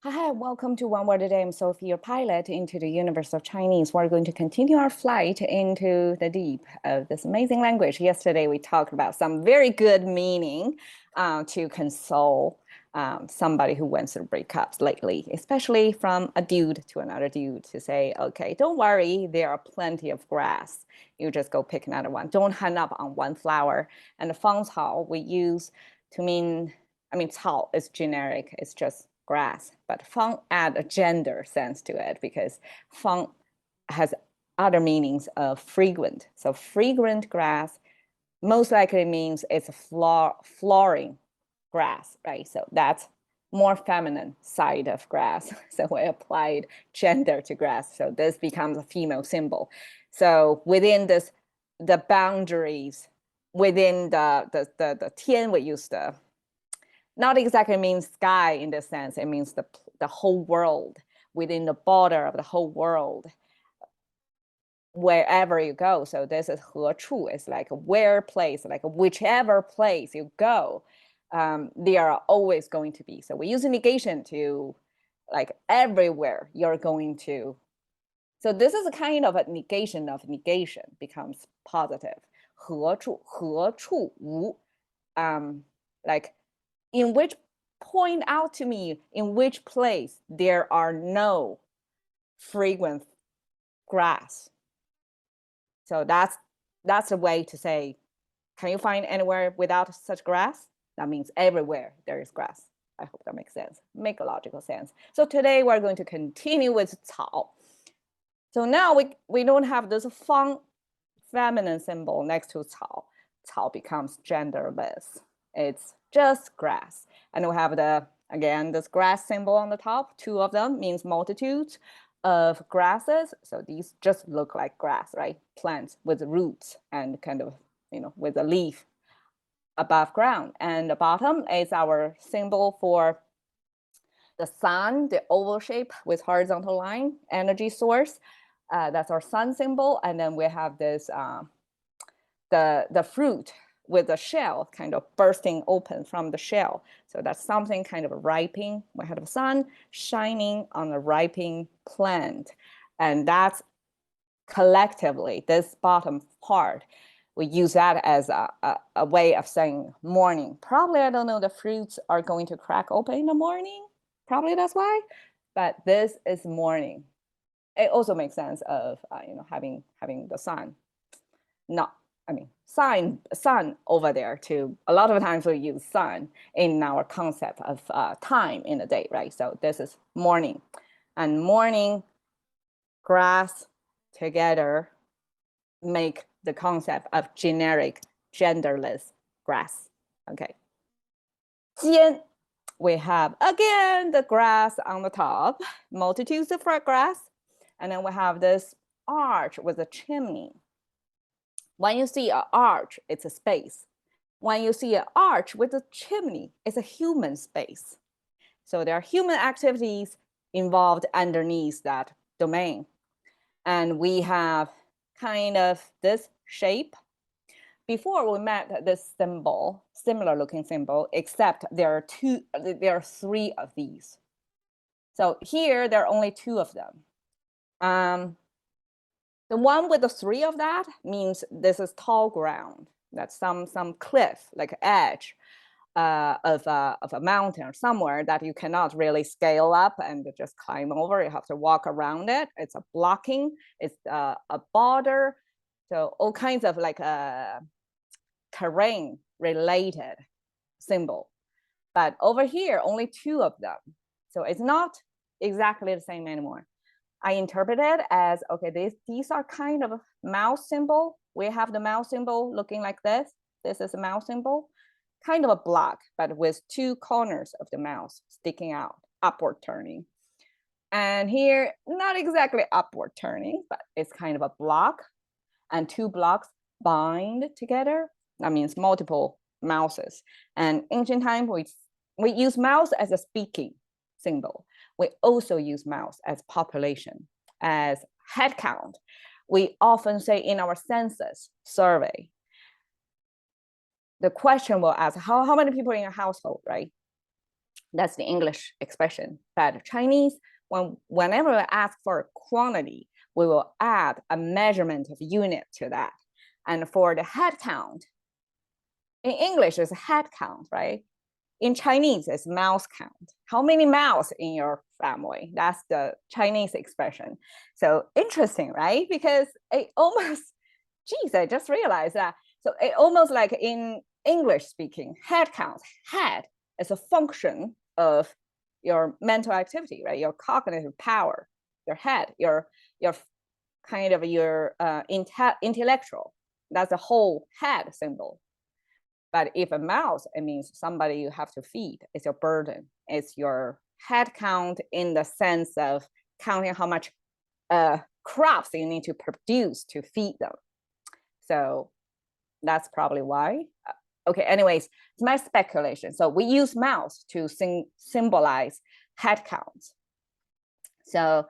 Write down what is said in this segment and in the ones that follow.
Hi, welcome to One Word a Day. I'm Sophie, your pilot into the universe of Chinese. We're going to continue our flight into the deep of this amazing language. Yesterday, we talked about some very good meaning to console somebody who went through breakups lately, especially from a dude to another dude to say, okay, don't worry, there are plenty of grass. You just go pick another one. Don't hang up on one flower. And the fang cao we use to mean, cao is generic. It's just grass, but fang add a gender sense to it because fang has other meanings of fragrant. So fragrant grass most likely means it's a flooring grass, right? So that's more feminine side of grass. So we applied gender to grass. So this becomes a female symbol. So within this, the boundaries within the tian, we use the not exactly means sky in this sense. It means the whole world, within the border of the whole world, wherever you go. So this is he chu. It's like where place, like whichever place you go, they are always going to be. So we use a negation to like everywhere you're going to. So this is a kind of negation becomes positive. He chu wu. Like in which point out to me in which place there are no fragrant grass. So that's a way to say, can you find anywhere without such grass? That means everywhere there is grass. I hope that makes sense. Make a logical sense. So today we're going to continue with cao. So now we don't have this fang feminine symbol next to cao. Cao becomes genderless. It's just grass. And we have again, this grass symbol on the top. Two of them means multitudes of grasses. So these just look like grass, right? Plants with roots and kind of, with a leaf above ground. And the bottom is our symbol for the sun, the oval shape with horizontal line, energy source. That's our sun symbol. And then we have this, the fruit with the shell kind of bursting open from the shell. So that's something kind of ripening. We have the sun shining on a ripening plant. And that's collectively, this bottom part, we use that as a way of saying morning. Probably, I don't know, the fruits are going to crack open in the morning. Probably that's why, but this is morning. It also makes sense of, having the sun, sun over there too. A lot of times we use sun in our concept of time in the day, right? So this is morning. And morning, grass together make the concept of generic, genderless grass. Okay. Jian, we have again the grass on the top, multitudes of grass. And then we have this arch with a chimney. When you see an arch, it's a space. When you see an arch with a chimney, it's a human space. So there are human activities involved underneath that domain. And we have kind of this shape. Before we met this symbol, similar looking symbol, except there are three of these. So here, there are only two of them. The one with the three of that means this is tall ground. That's some cliff, like edge of a mountain or somewhere that you cannot really scale up and just climb over. You have to walk around it. It's a blocking. It's a border. So all kinds of like terrain related symbol. But over here, only two of them. So it's not exactly the same anymore. I interpret it as, okay, these are kind of a mouse symbol. We have the mouse symbol looking like this. This is a mouse symbol, kind of a block, but with two corners of the mouse sticking out, upward turning. And here, not exactly upward turning, but it's kind of a block, and two blocks bind together. That means multiple mouses. And ancient time, we use mouse as a speaking symbol. We also use mouse as population, as head count. We often say in our census survey, the question will ask, how many people in your household, right? That's the English expression. But Chinese, whenever we ask for a quantity, we will add a measurement of unit to that. And for the head count, in English, it's head count, right? In Chinese, it's mouse count. How many mouse in your family? That's the Chinese expression. So interesting, right? Because it almost, geez, I just realized that. So it almost like in English speaking, head count, head is a function of your mental activity, right? Your cognitive power, your head, your kind of your intellectual. That's the whole head symbol. But if a mouse, it means somebody you have to feed. It's your burden. It's your head count in the sense of counting how much crops you need to produce to feed them. So that's probably why. Okay, anyways, it's my speculation. So we use mouse to symbolize head counts. So,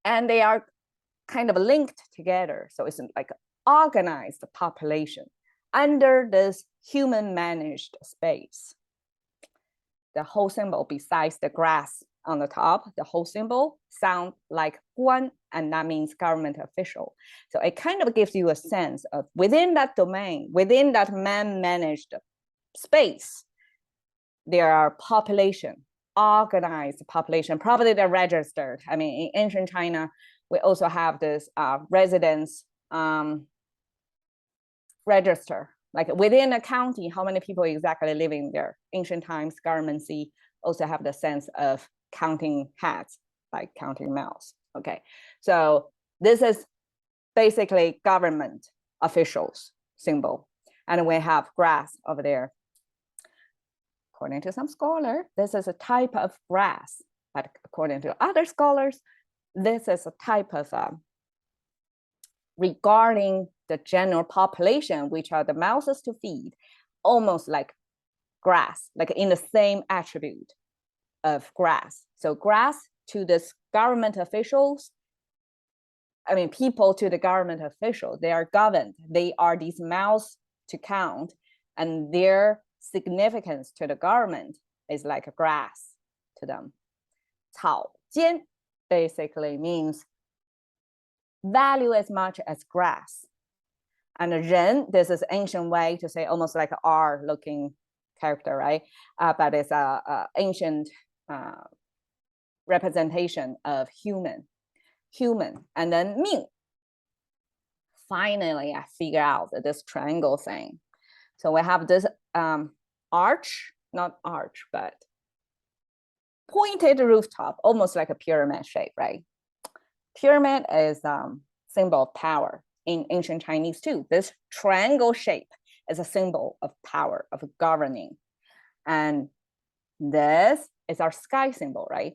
and they are kind of linked together. So it's like organized population under this human managed space. The whole symbol, besides the grass on the top, the whole symbol sound like guan, and that means government official. So it kind of gives you a sense of within that domain, within that man-managed space, there are population, organized population, probably they're registered. I mean, in ancient China, we also have this residence register, like within a county, how many people exactly living there. Ancient times, government also have the sense of counting heads, like counting mouths. Okay, so this is basically government officials symbol. And we have grass over there. According to some scholar, this is a type of grass, but according to other scholars, this is a type of regarding the general population, which are the mouses to feed, almost like grass, like in the same attribute of grass. So grass to this government officials, I mean, people to the government official, they are governed. They are these mouths to count, and their significance to the government is like a grass to them. 草菅 basically means value as much as grass. And 人, this is ancient way to say almost like an R looking character, right? But it's a ancient representation of human. And then 命. Finally, I figure out that this triangle thing. So we have this arch, not arch, but pointed rooftop, almost like a pyramid shape, right? Pyramid is symbol of power in ancient Chinese too. This triangle shape is a symbol of power, of governing. And this is our sky symbol, right?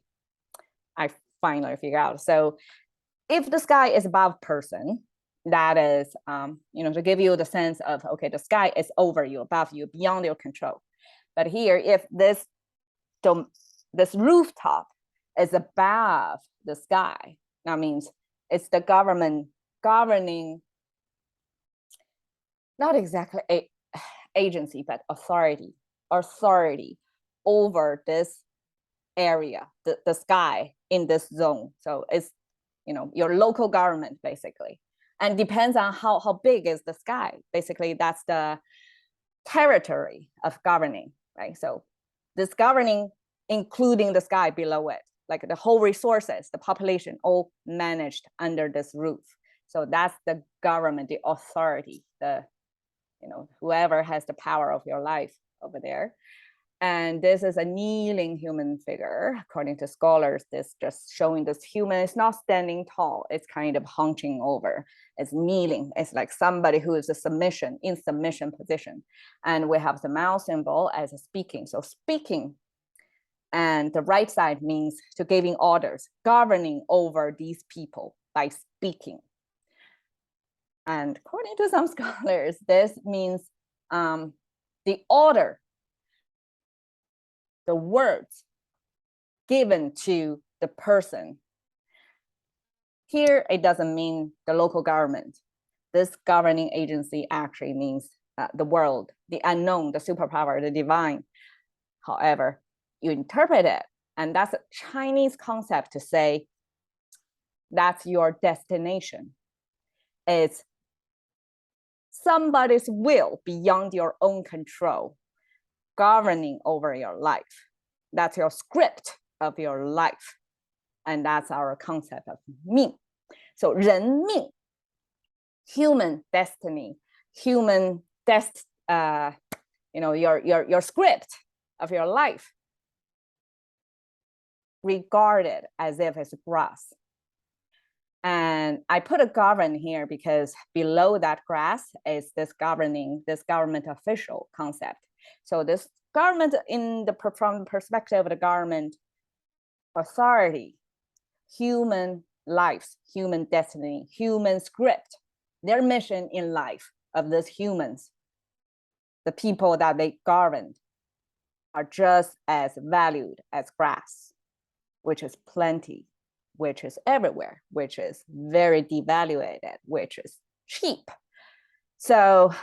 I finally figured out. So if the sky is above person, that is, to give you the sense of, okay, the sky is over you, above you, beyond your control. But here, if this rooftop is above the sky, that means it's the government governing, not exactly a agency, but authority over this area, the sky in this zone. So it's, your local government basically. And depends on how big is the sky. Basically, that's the territory of governing, right? So this governing, including the sky below it, like the whole resources, the population, all managed under this roof. So that's the government, the authority, whoever has the power of your life over there. And this is a kneeling human figure. According to scholars, this just showing this human is not standing tall. It's kind of hunching over. It's kneeling. It's like somebody who is in submission position. And we have the mouth symbol as a speaking. So speaking, and the right side means to giving orders, governing over these people by speaking. And according to some scholars, this means the order, the words given to the person. Here, it doesn't mean the local government. This governing agency actually means the world, the unknown, the superpower, the divine. However, you interpret it. And that's a Chinese concept to say that's your destination. It's somebody's will beyond your own control, governing over your life. That's your script of your life. And that's our concept of 命. So 人命, human destiny, human your script of your life, regarded as if it's grass. And I put a govern here because below that grass is this government official concept. So this government from the perspective of the government authority, human lives, human destiny, human script, their mission in life of these humans, the people that they govern, are just as valued as grass, which is plenty, which is everywhere, which is very devaluated, which is cheap. So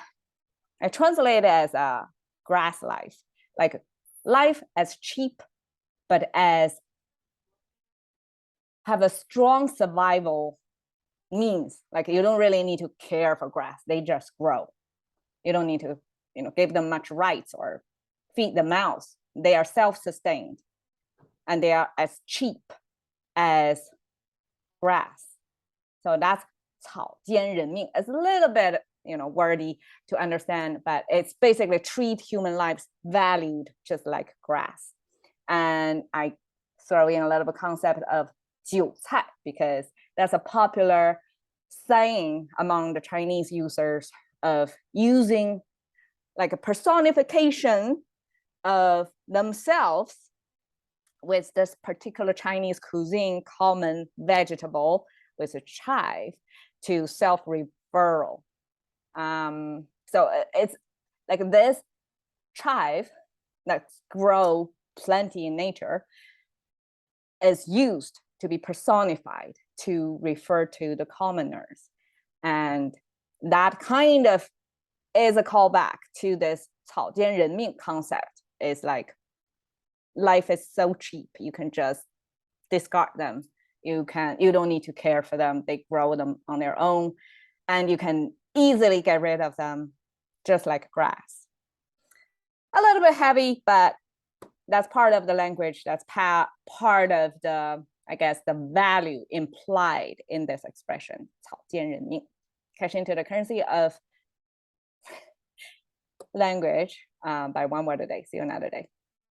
I translate it as a grass life, like life as cheap, but as have a strong survival means. Like you don't really need to care for grass, they just grow. You don't need to, give them much rights or feed them mouths. They are self-sustained and they are as cheap as grass. So that's 草菅人命. It's a little bit, wordy to understand, but it's basically treat human lives valued just like grass. And I throw in a little bit concept of 韭菜 because that's a popular saying among the Chinese users of using like a personification of themselves with this particular Chinese cuisine common vegetable with a chive to self-referral. So it's like this chive that grow plenty in nature is used to be personified to refer to the commoners. And that kind of is a callback to this 草菅人命 concept. It's like life is so cheap, you can just discard them. You don't need to care for them. They grow them on their own, and you can easily get rid of them, just like grass. A little bit heavy, but that's part of the language. That's part of the, I guess, the value implied in this expression, 草菅人命. Cash into the currency of language by one word a day. See you another day.